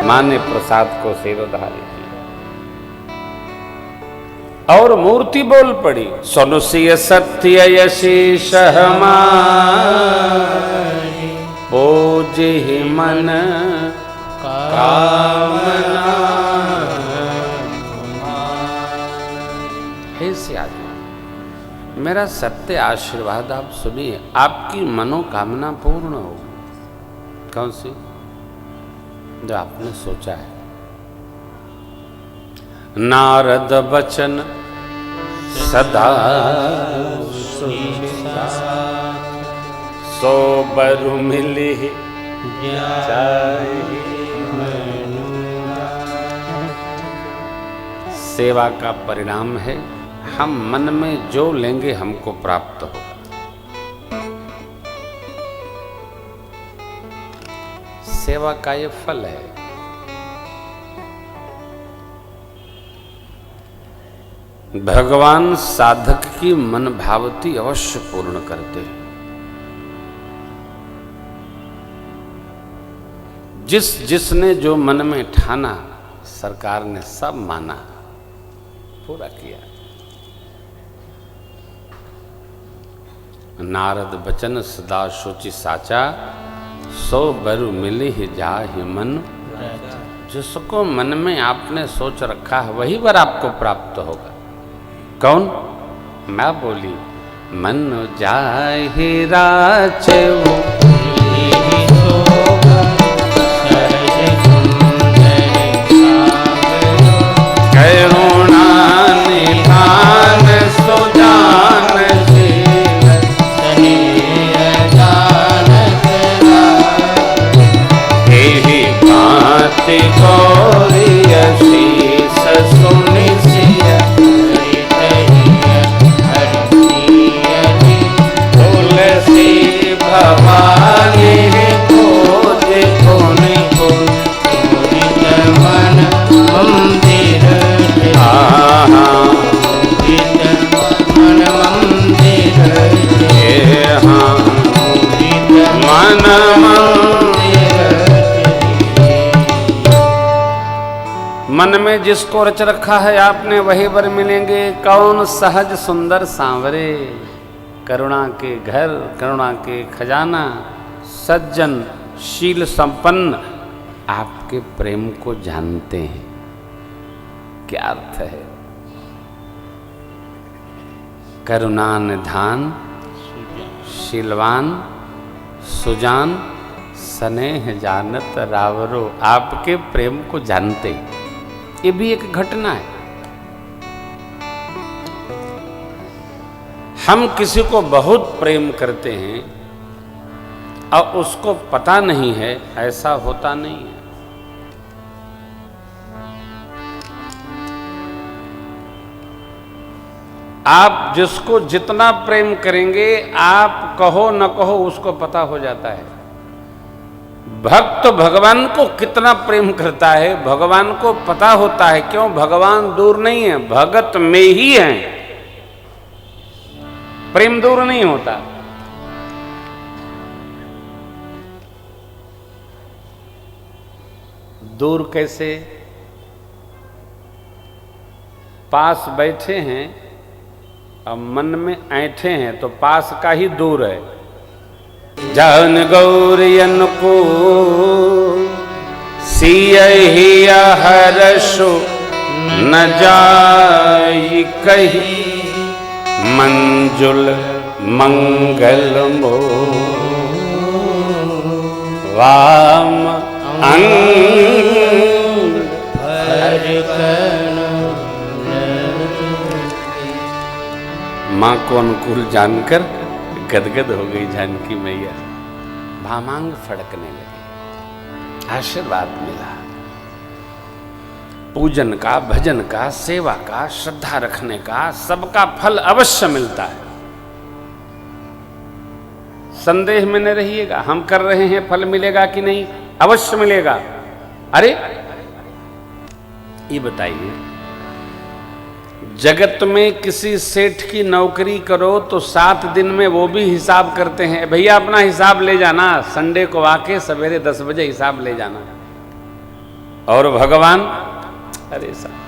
मां ने प्रसाद को सिरोधार्य किया और मूर्ति बोल पड़ी, सनुसिय सत्य यशीष हमारी, पूजहि मन कामना। हे सियाजी, मेरा सत्य आशीर्वाद आप सुनिए, आपकी मनोकामना पूर्ण हो। कौन सी? जो आपने सोचा है। नारद बचन सदा सो बरु मिली सेवा का परिणाम है, हम मन में जो लेंगे हमको प्राप्त होगा। सेवा का ये फल है। भगवान साधक की मन भावती अवश्य पूर्ण करते हैं। जिसने जो मन में ठाना, सरकार ने सब माना, पूरा किया। नारद बचन सदा सोचि साचा, सो बरु मिली ही जाहि मन। जिसको मन में आपने सोच रखा है वही वर आपको प्राप्त होगा। कौन? मैं बोली, मन जाहि राचऊ करुणा निधान सुजान शील स्नेह जानत एहि भांति गौरी शीस सुनि सिय तुलसी भवानी खोज कोनि कोनि मन मंदिर मन मंदिर मन मंदिर। मन में जिसको रच रखा है आपने वही वर मिलेंगे। कौन? सहज सुंदर सांवरे, करुणा के घर, करुणा के खजाना, सज्जन शील संपन्न, आपके प्रेम को जानते हैं। क्या अर्थ है? करुणा निधान, शीलवान, सुजान, स्नेह जानत रावरो, आपके प्रेम को जानते। ये भी एक घटना है। हम किसी को बहुत प्रेम करते हैं और उसको पता नहीं है, ऐसा होता नहीं है। आप जिसको जितना प्रेम करेंगे, आप कहो न कहो उसको पता हो जाता है। भक्त भगवान को कितना प्रेम करता है, भगवान को पता होता है। क्यों? भगवान दूर नहीं है, भगत में ही है। प्रेम दूर नहीं होता। दूर कैसे? पास बैठे हैं अब मन में ऐंठे हैं तो पास का ही दूर है। जन गौरियन को सियहि हर्षो न जाई कही, मंजुल मंगल मो वाम अंग। माँ को अनुकूल जानकर गदगद हो गई जानकी मैया, भामांग फड़कने लगी। आशीर्वाद मिला, पूजन का, भजन का, सेवा का, श्रद्धा रखने का, सबका फल अवश्य मिलता है। संदेह में न रहिएगा, हम कर रहे हैं फल मिलेगा कि नहीं, अवश्य मिलेगा। अरे ये बताइए, जगत में किसी सेठ की नौकरी करो तो 7 दिन में वो भी हिसाब करते हैं, भैया अपना हिसाब ले जाना, संडे को आके सवेरे 10 बजे हिसाब ले जाना। और भगवान, अरे साहब,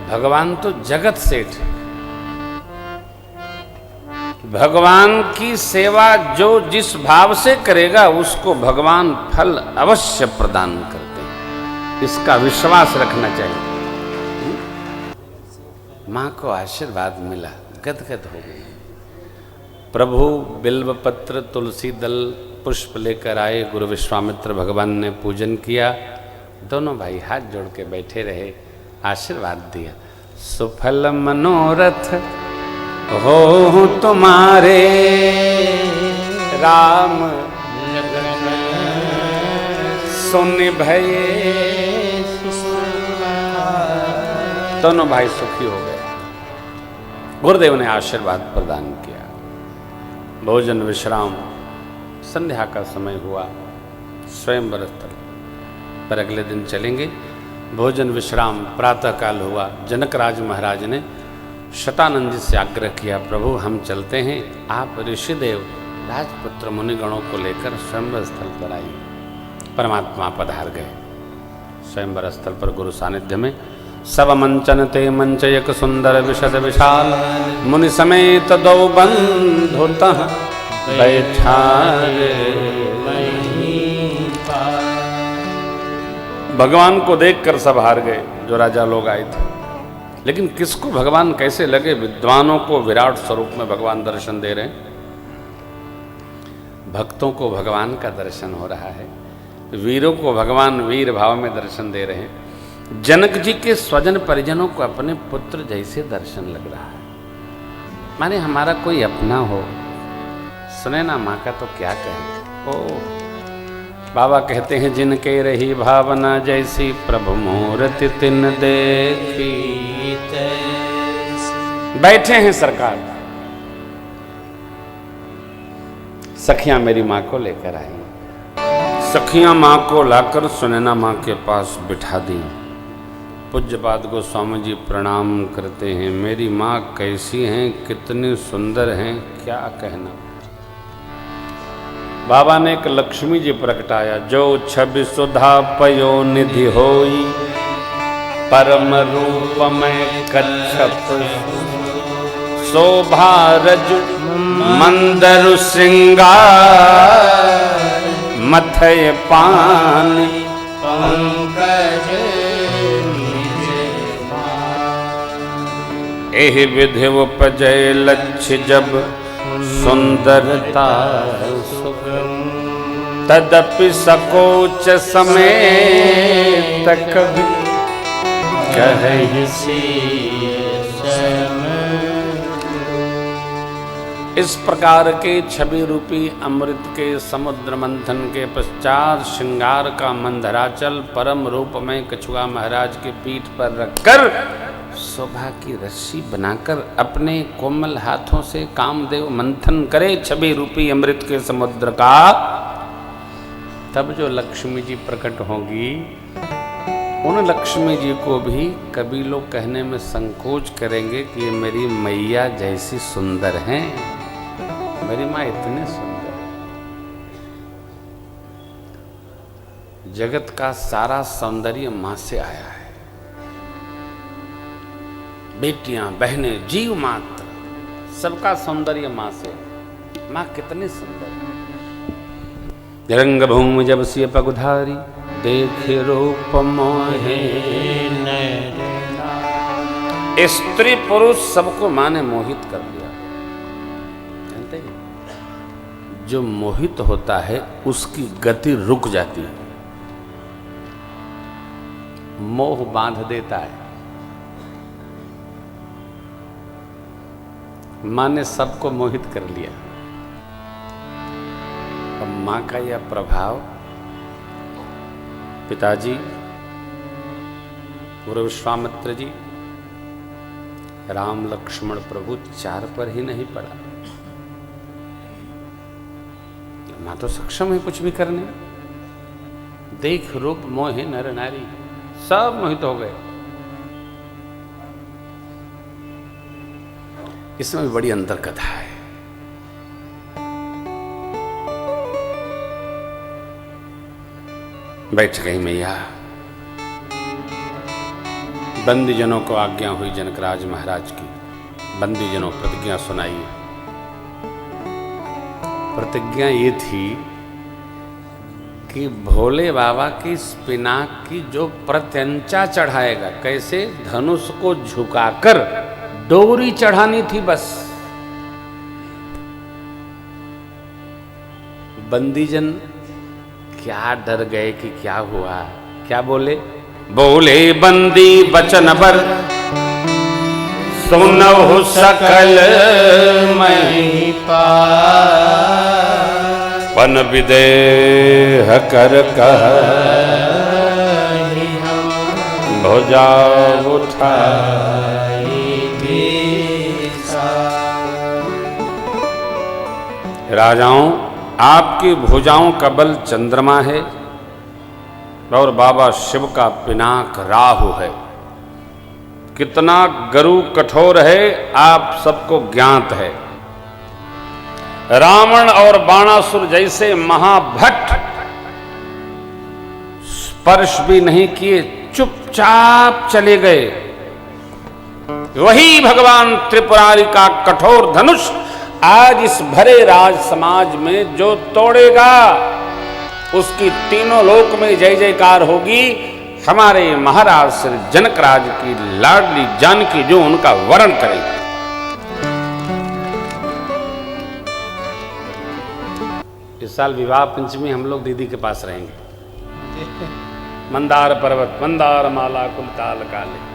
भगवान तो जगत सेठ है। भगवान की सेवा जो जिस भाव से करेगा उसको भगवान फल अवश्य प्रदान करते हैं, इसका विश्वास रखना चाहिए। मां को आशीर्वाद मिला, गदगद हो गई। प्रभु बिल्व पत्र तुलसी दल पुष्प लेकर आए, गुरु विश्वामित्र भगवान ने पूजन किया। दोनों भाई हाथ जोड़ के बैठे रहे, आशीर्वाद दिया। सुफल मनोरथ हो तुम्हारे राम, सुन भये। दोनों भाई सुखी हो गए। गुरुदेव ने आशीर्वाद प्रदान किया। भोजन विश्राम, संध्या का समय हुआ। स्वयंवर स्थल पर अगले दिन चलेंगे। भोजन विश्राम प्रातः काल हुआ। जनकराज महाराज ने शतानंद जी से आग्रह किया, प्रभु हम चलते हैं, आप ऋषिदेव राजपुत्र मुनिगणों को लेकर स्वयंवर स्थल पर आइए। परमात्मा पधार गए। स्वयंवर स्थल पर गुरु सानिध्य में सब मंचन ते मंचयक सुंदर विशद विशाल, मुनि समेत दो बंधुतः बैठाए। भगवान को देखकर सब हार गए जो राजा लोग आए थे। लेकिन किसको भगवान कैसे लगे? विद्वानों को विराट स्वरूप में भगवान दर्शन दे रहे हैं, भक्तों को भगवान का दर्शन हो रहा है, वीरों को भगवान वीर भाव में दर्शन दे रहे हैं। जनक जी के स्वजन परिजनों को अपने पुत्र जैसे दर्शन लग रहा है। माने हमारा कोई अपना हो, सुने ना माँ का तो क्या कहें। ओ बाबा कहते हैं, जिनके रही भावना जैसी प्रभु मूर्ति तिन देखी। बैठे हैं सरकार, सखियां मेरी माँ को लेकर आई। सखियां माँ को लाकर सुनैना माँ के पास बिठा दी। पूज्यपाद गोस्वामी जी प्रणाम करते हैं, मेरी माँ कैसी हैं, कितनी सुंदर हैं, क्या कहना। बाबा ने एक लक्ष्मी जी प्रकटाया, जो छवि सुधा पयो निधि होई, परम रूप में कच्छप शोभा रज मंदरु श्रृंगार, मथय पान पंकज एहि विधि उपजय लक्ष्य जब सुंदरता सुगम, तदपि सकोच समेत कवि कहि इस प्रकार के छवि रूपी अमृत के समुद्र मंथन के पश्चात श्रृंगार का मंदराचल परम रूप में कछुआ महाराज के पीठ पर रखकर शोभा की रस्सी बनाकर अपने कोमल हाथों से कामदेव मंथन करे छवि रूपी अमृत के समुद्र का। तब जो लक्ष्मी जी प्रकट होंगी, उन लक्ष्मी जी को भी कभी लोग कहने में संकोच करेंगे कि ये मेरी मैया जैसी सुंदर हैं, मेरी माँ इतने सुंदर है। जगत का सारा सौंदर्य माँ से आया है। बेटियां बहनें जीव मात्र सबका सौंदर्य माँ से। माँ कितनी सुंदर है। रंग भूमि जब सिय पगुधारी, देखे रूप मोहे नैना। स्त्री पुरुष सबको माँ ने मोहित कर लिया। जानते हैं, जो मोहित होता है उसकी गति रुक जाती है, मोह बांध देता है। माँ ने सबको मोहित कर लिया। अब माँ का यह प्रभाव पिताजी गुरु विश्वामित्र जी, राम लक्ष्मण प्रभु चार पर ही नहीं पड़ा। माँ तो सक्षम है कुछ भी करने। देख रूप मोहे नर नारी, सब मोहित हो गए। इसमें भी बड़ी अंतर कथा है। बैठ गई मैया। बंदीजनों को आज्ञा हुई जनकराज महाराज की। बंदीजनों प्रतिज्ञा सुनाई। प्रतिज्ञा ये थी कि भोले बाबा की इस पिनाक की जो प्रत्यंचा चढ़ाएगा, कैसे धनुष को झुकाकर डोरी चढ़ानी थी बस। बंदीजन क्या डर गए कि क्या हुआ, क्या बोले? बोले बंदी बचन बर सुनहु सकल महिपा, पन विदेह कर कह भुजा उठाई। राजाओं, आपकी भुजाओं का बल चंद्रमा है और बाबा शिव का पिनाक राहु है। कितना गरु कठोर है आप सबको ज्ञात है। रावण और बाणासुर जैसे महाभट्ट स्पर्श भी नहीं किए, चुपचाप चले गए। वही भगवान त्रिपुरारी का कठोर धनुष आज इस भरे राज समाज में जो तोड़ेगा, उसकी तीनों लोक में जय जयकार होगी। हमारे महाराज श्री जनकराज की लाडली जानकी जो उनका वरण करेगी। इस साल विवाह पंचमी हम लोग दीदी के पास रहेंगे। मंदार पर्वत मंदार माला कुलताल काले।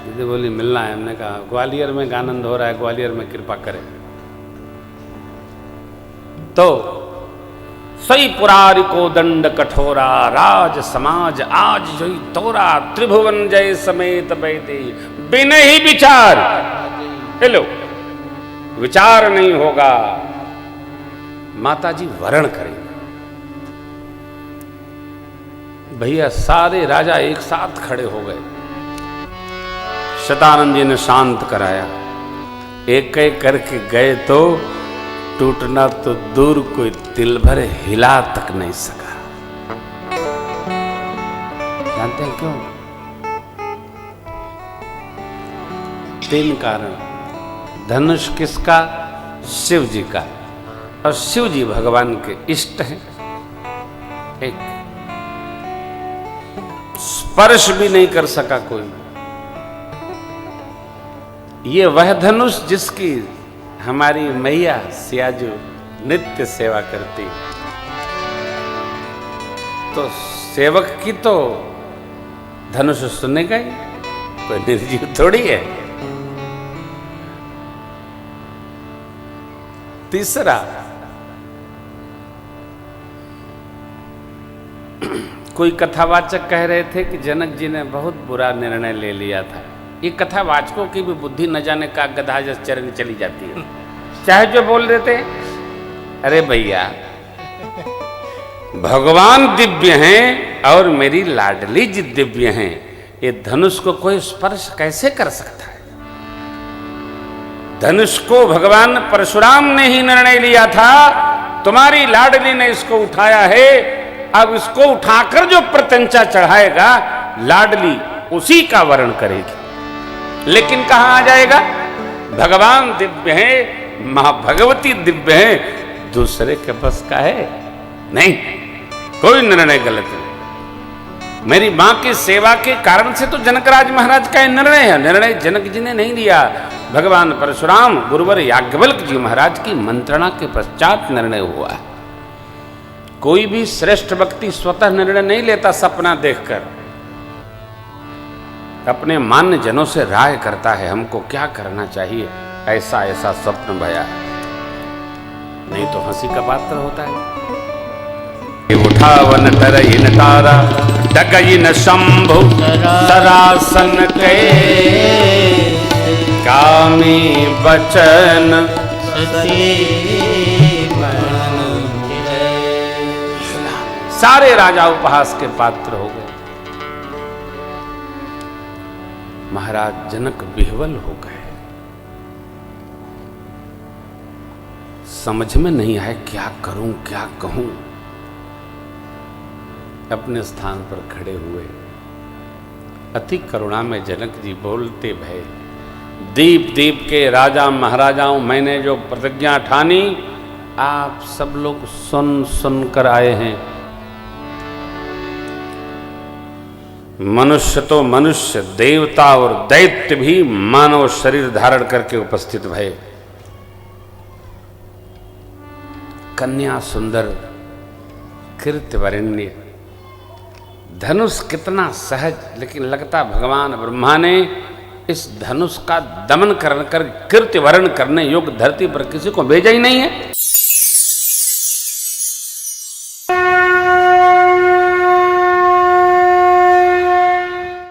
दीदी बोली मिलना है। हमने कहा ग्वालियर में आनंद हो रहा है, ग्वालियर में कृपा करें। तो सई पुरारी को दंड कठोरा, राज समाज आज जोई तोरा, त्रिभुवन जय समेत बैदे बिन ही विचार। हेलो, विचार नहीं होगा, माताजी वरण करेंगे। भैया सारे राजा एक साथ खड़े हो गए। शतानंद जी ने शांत कराया। एक एक करके गए तो टूटना तो दूर, कोई तिल भर हिला तक नहीं सका। जानते हैं क्यों? 3 कारण। धनुष किसका? शिव जी का, और शिव जी भगवान के इष्ट हैं। एक स्पर्श भी नहीं कर सका कोई। ये वह धनुष जिसकी हमारी मैया सियाजू नित्य सेवा करती। तो सेवक की तो धनुष सुनेगा ही, कोई निर्जीव थोड़ी है। तीसरा, कोई कथावाचक कह रहे थे कि जनक जी ने बहुत बुरा निर्णय ले लिया था। ये कथावाचकों की भी बुद्धि न जाने का गधा जैसे चरनी चली जाती है। चाहे जो बोल देते, अरे भैया भगवान दिव्य हैं और मेरी लाडली जी दिव्य हैं, ये धनुष को कोई स्पर्श कैसे कर सकता है? धनुष को भगवान परशुराम ने ही निर्णय लिया था, तुम्हारी लाडली ने इसको उठाया है। अब इसको उठाकर जो प्रत्यंचा चढ़ाएगा, लाडली उसी का वरण करेगी। लेकिन कहां आ जाएगा? भगवान दिव्य है, मां भगवती दिव्य है, दूसरे के बस का है नहीं। कोई निर्णय गलत नहीं। मेरी मां की सेवा के कारण से तो जनकराज महाराज का निर्णय है। निर्णय जनक जी ने नहीं लिया, भगवान परशुराम गुरुवर याज्ञवल्क्य जी महाराज की मंत्रणा के पश्चात निर्णय हुआ है। कोई भी श्रेष्ठ व्यक्ति स्वतः निर्णय नहीं लेता सपना देखकर, अपने मान्य जनों से राय करता है हमको क्या करना चाहिए, ऐसा ऐसा स्वप्न भया है, नहीं तो हंसी का पात्र होता है। उठावन तरइन तारा डगइन शंभु सरासन के, कामी बचन सारे राजा उपहास के पात्र हो गए। महाराज जनक विह्वल हो गए। समझ में नहीं आए क्या करूं क्या कहूं। अपने स्थान पर खड़े हुए। अति करुणा में जनक जी बोलते भय, दीप दीप के राजा महाराजाओं, मैंने जो प्रतिज्ञा ठानी आप सब लोग सुन सुन कर आए हैं। मनुष्य तो मनुष्य, देवता और दैत्य भी मानव शरीर धारण करके उपस्थित भये। कन्या सुंदर, कीर्तिवरेण्य, धनुष कितना सहज, लेकिन लगता भगवान ब्रह्मा ने इस धनुष का दमन कर कीर्ति वर्ण करने योग्य धरती पर किसी को भेजा ही नहीं है।